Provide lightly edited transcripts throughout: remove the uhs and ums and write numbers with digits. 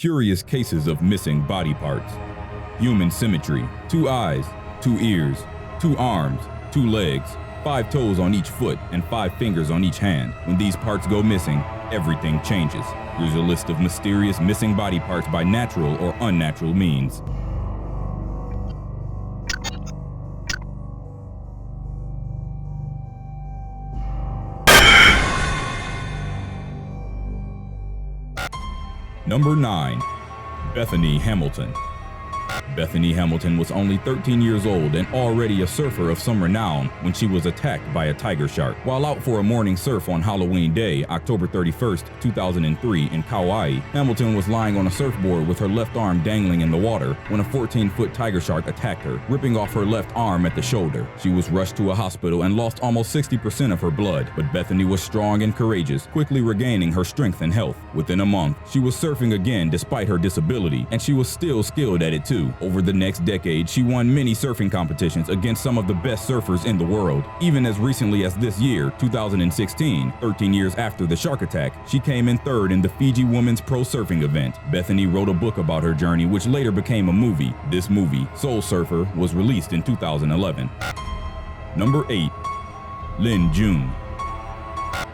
curious cases of missing body parts. Human symmetry: 2 eyes, 2 ears, 2 arms, 2 legs, 5 toes on each foot, and 5 fingers on each hand. When these parts go missing, everything changes. Here's a list of mysterious missing body parts by natural or unnatural means. Number 9. Bethany Hamilton. Bethany Hamilton was only 13 years old and already a surfer of some renown when she was attacked by a tiger shark. While out for a morning surf on Halloween Day, October 31st, 2003 in Kauai, Hamilton was lying on a surfboard with her left arm dangling in the water when a 14-foot tiger shark attacked her, ripping off her left arm at the shoulder. She was rushed to a hospital and lost almost 60% of her blood, but Bethany was strong and courageous, quickly regaining her strength and health. Within a month, she was surfing again despite her disability, and she was still skilled at it too. Over the next decade, she won many surfing competitions against some of the best surfers in the world. Even as recently as this year, 2016, 13 years after the shark attack, she came in third in the Fiji Women's Pro Surfing event. Bethany wrote a book about her journey, which later became a movie. This movie, Soul Surfer, was released in 2011. Number 8. Lynn June.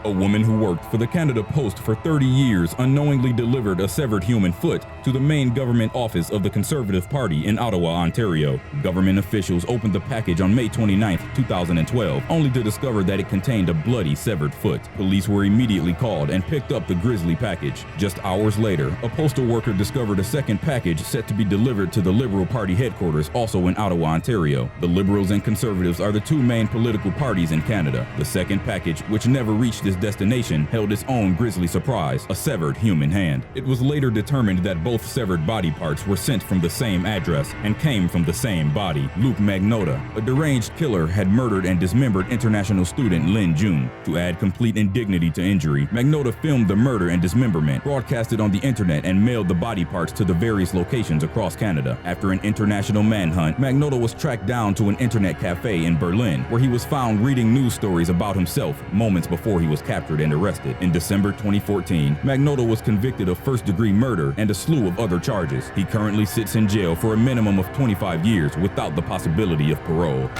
A woman who worked for the Canada Post for 30 years unknowingly delivered a severed human foot to the main government office of the Conservative Party in Ottawa, Ontario. Government officials opened the package on May 29, 2012, only to discover that it contained a bloody severed foot. Police were immediately called and picked up the grisly package. Just hours later, a postal worker discovered a second package set to be delivered to the Liberal Party headquarters, also in Ottawa, Ontario. The Liberals and Conservatives are the two main political parties in Canada. The second package, which never reached its destination, held its own grisly surprise: a severed human hand. It was later determined that both severed body parts were sent from the same address and came from the same body. Luke Magnotta, a deranged killer, had murdered and dismembered international student Lynn June. To add complete indignity to injury, Magnotta filmed the murder and dismemberment, broadcast it on the internet, and mailed the body parts to the various locations across Canada. After an international manhunt, Magnotta was tracked down to an internet cafe in Berlin, where he was found reading news stories about himself moments before he was captured and arrested. In December 2014, Magnotta was convicted of first-degree murder and a slew of other charges. He currently sits in jail for a minimum of 25 years without the possibility of parole.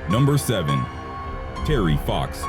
Number 7. Terry Fox.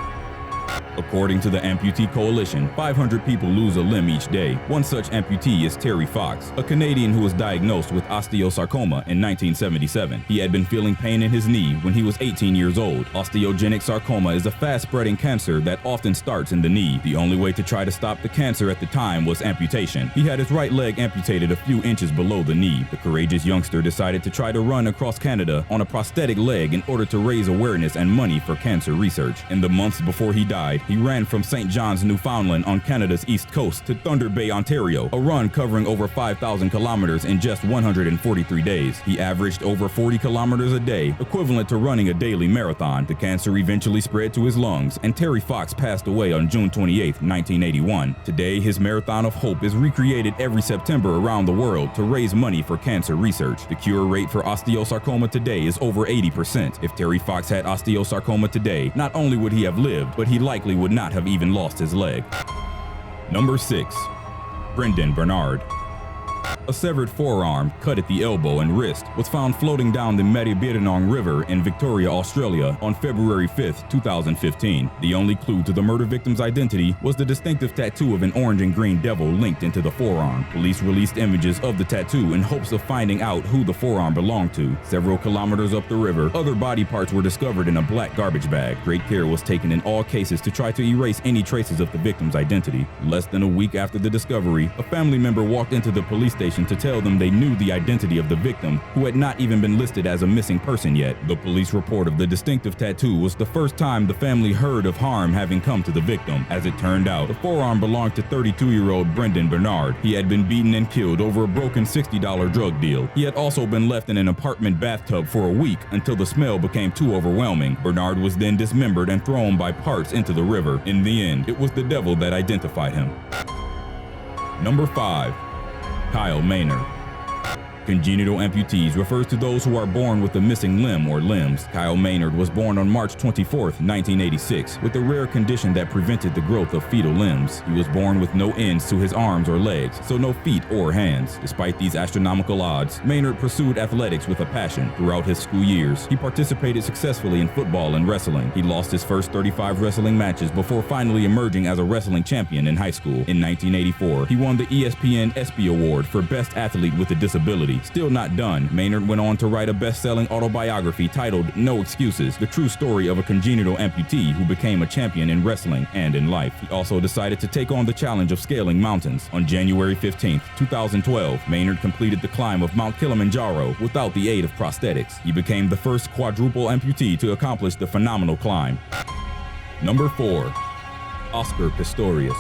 According to the Amputee Coalition, 500 people lose a limb each day. One such amputee is Terry Fox, a Canadian who was diagnosed with osteosarcoma in 1977. He had been feeling pain in his knee when he was 18 years old. Osteogenic sarcoma is a fast-spreading cancer that often starts in the knee. The only way to try to stop the cancer at the time was amputation. He had his right leg amputated a few inches below the knee. The courageous youngster decided to try to run across Canada on a prosthetic leg in order to raise awareness and money for cancer research. In the months before he died, he ran from St. John's, Newfoundland on Canada's east coast to Thunder Bay, Ontario, a run covering over 5,000 kilometers in just 143 days. He averaged over 40 kilometers a day, equivalent to running a daily marathon. The cancer eventually spread to his lungs, and Terry Fox passed away on June 28, 1981. Today, his Marathon of Hope is recreated every September around the world to raise money for cancer research. The cure rate for osteosarcoma today is over 80%. If Terry Fox had osteosarcoma today, not only would he have lived, but he likely would not have even lost his leg. Number 6. Brendon Bernard. A severed forearm, cut at the elbow and wrist, was found floating down the Maribyrnong River in Victoria, Australia on February 5, 2015. The only clue to the murder victim's identity was the distinctive tattoo of an orange and green devil linked into the forearm. Police released images of the tattoo in hopes of finding out who the forearm belonged to. Several kilometers up the river, other body parts were discovered in a black garbage bag. Great care was taken in all cases to try to erase any traces of the victim's identity. Less than a week after the discovery, a family member walked into the police station to tell them they knew the identity of the victim, who had not even been listed as a missing person yet. The police report of the distinctive tattoo was the first time the family heard of harm having come to the victim. As it turned out, the forearm belonged to 32-year-old Brendon Bernard. He had been beaten and killed over a broken $60 drug deal. He had also been left in an apartment bathtub for a week until the smell became too overwhelming. Bernard was then dismembered and thrown by parts into the river. In the end, it was the devil that identified him. Number 5. Kyle Maynard. Congenital amputees refers to those who are born with a missing limb or limbs. Kyle Maynard was born on March 24, 1986, with a rare condition that prevented the growth of fetal limbs. He was born with no ends to his arms or legs, so no feet or hands. Despite these astronomical odds, Maynard pursued athletics with a passion. Throughout his school years, he participated successfully in football and wrestling. He lost his first 35 wrestling matches before finally emerging as a wrestling champion in high school. In 1984, he won the ESPN ESPY Award for Best Athlete with a Disability. Still not done, Maynard went on to write a best-selling autobiography titled No Excuses, the true story of a congenital amputee who became a champion in wrestling and in life. He also decided to take on the challenge of scaling mountains. On January 15, 2012, Maynard completed the climb of Mount Kilimanjaro without the aid of prosthetics. He became the first quadruple amputee to accomplish the phenomenal climb. Number 4. Oscar Pistorius.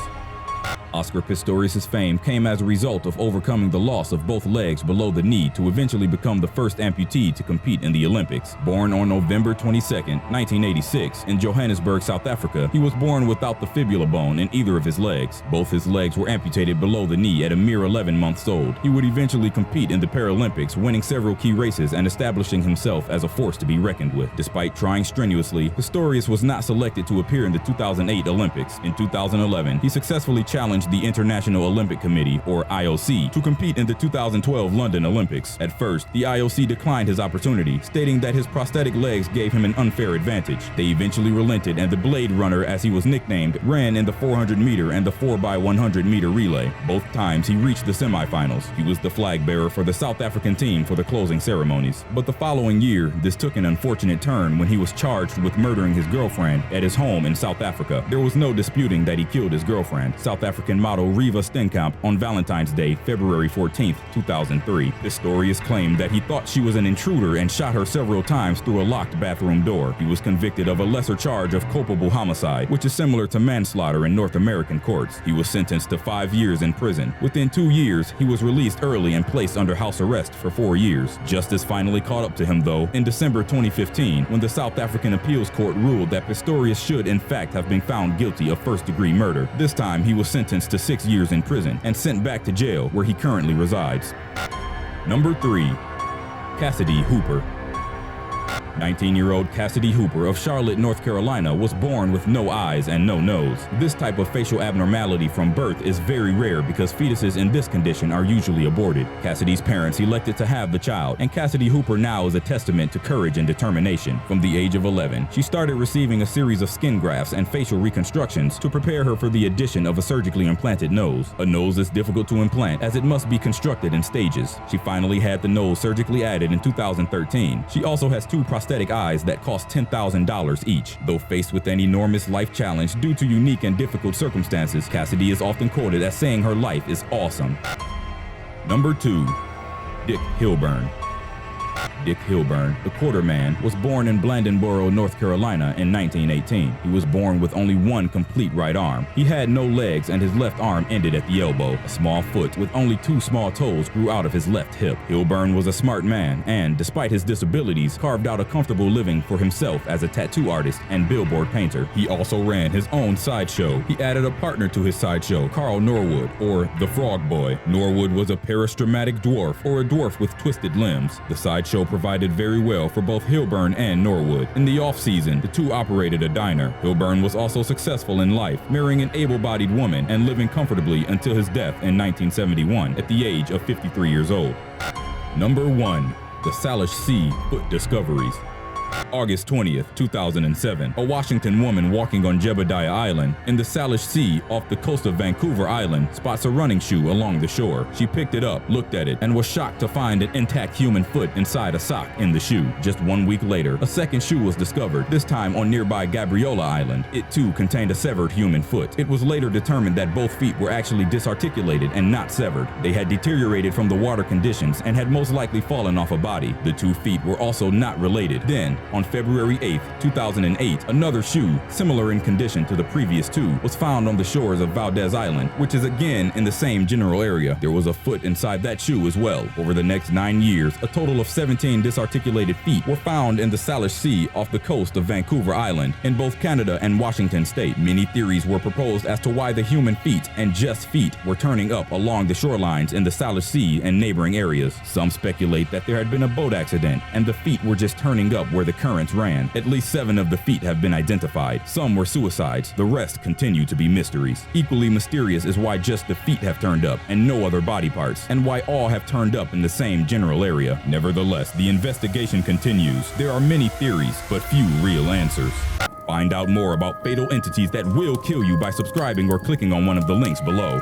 Oscar Pistorius' fame came as a result of overcoming the loss of both legs below the knee to eventually become the first amputee to compete in the Olympics. Born on November 22, 1986, in Johannesburg, South Africa, he was born without the fibula bone in either of his legs. Both his legs were amputated below the knee at a mere 11 months old. He would eventually compete in the Paralympics, winning several key races and establishing himself as a force to be reckoned with. Despite trying strenuously, Pistorius was not selected to appear in the 2008 Olympics. In 2011, he successfully challenged the International Olympic Committee, or IOC, to compete in the 2012 London Olympics. At first, the IOC declined his opportunity, stating that his prosthetic legs gave him an unfair advantage. They eventually relented, and the Blade Runner, as he was nicknamed, ran in the 400-meter and the 4x100-meter relay. Both times he reached the semifinals. He was the flag bearer for the South African team for the closing ceremonies. But the following year, this took an unfortunate turn when he was charged with murdering his girlfriend at his home in South Africa. There was no disputing that he killed his girlfriend, South African model Riva Steenkamp, on Valentine's Day, February 14, 2003. Pistorius claimed that he thought she was an intruder and shot her several times through a locked bathroom door. He was convicted of a lesser charge of culpable homicide, which is similar to manslaughter in North American courts. He was sentenced to 5 years in prison. Within 2 years, he was released early and placed under house arrest for 4 years. Justice finally caught up to him, though, in December 2015, when the South African Appeals Court ruled that Pistorius should in fact have been found guilty of first-degree murder. This time, he was sentenced to 6 years in prison and sent back to jail, where he currently resides. Number 3. Cassidy Hooper. 19-year-old Cassidy Hooper of Charlotte, North Carolina, was born with no eyes and no nose. This type of facial abnormality from birth is very rare because fetuses in this condition are usually aborted. Cassidy's parents elected to have the child, and Cassidy Hooper now is a testament to courage and determination. From the age of 11, she started receiving a series of skin grafts and facial reconstructions to prepare her for the addition of a surgically implanted nose. A nose is difficult to implant as it must be constructed in stages. She finally had the nose surgically added in 2013. She also has 2 prosthetic eyes that cost $10,000 each. Though faced with an enormous life challenge due to unique and difficult circumstances, Cassidy is often quoted as saying her life is awesome. Number 2. Dick Hilburn. Dick Hilburn, the quarterman, was born in Blandonboro, North Carolina in 1918. He was born with only one complete right arm. He had no legs and his left arm ended at the elbow. A small foot with only 2 small toes grew out of his left hip. Hilburn was a smart man and, despite his disabilities, carved out a comfortable living for himself as a tattoo artist and billboard painter. He also ran his own sideshow. He added a partner to his sideshow, Carl Norwood, or the Frog Boy. Norwood was a peristomatic dwarf, or a dwarf with twisted limbs. The sideshow provided very well for both Hilburn and Norwood. In the off-season, the two operated a diner. Hilburn was also successful in life, marrying an able-bodied woman and living comfortably until his death in 1971 at the age of 53 years old. Number 1. The Salish Sea Foot Discoveries. August 20th, 2007, a Washington woman walking on Jebediah Island in the Salish Sea off the coast of Vancouver Island spots a running shoe along the shore. She picked it up, looked at it, and was shocked to find an intact human foot inside a sock in the shoe. Just 1 week later, a second shoe was discovered, this time on nearby Gabriola Island. It too contained a severed human foot. It was later determined that both feet were actually disarticulated and not severed. They had deteriorated from the water conditions and had most likely fallen off a body. The 2 feet were also not related. Then, On February 8, 2008, another shoe, similar in condition to the previous two, was found on the shores of Valdez Island, which is again in the same general area. There was a foot inside that shoe as well. Over the next 9 years, a total of 17 disarticulated feet were found in the Salish Sea off the coast of Vancouver Island in both Canada and Washington state. Many theories were proposed as to why the human feet and just feet were turning up along the shorelines in the Salish Sea and neighboring areas. Some speculate that there had been a boat accident and the feet were just turning up where the currents ran. At least 7 of the feet have been identified. Some were suicides. The rest continue to be mysteries. Equally mysterious is why just the feet have turned up and no other body parts, and why all have turned up in the same general area. Nevertheless, the investigation continues. There are many theories, but few real answers. Find out more about fatal entities that will kill you by subscribing or clicking on one of the links below.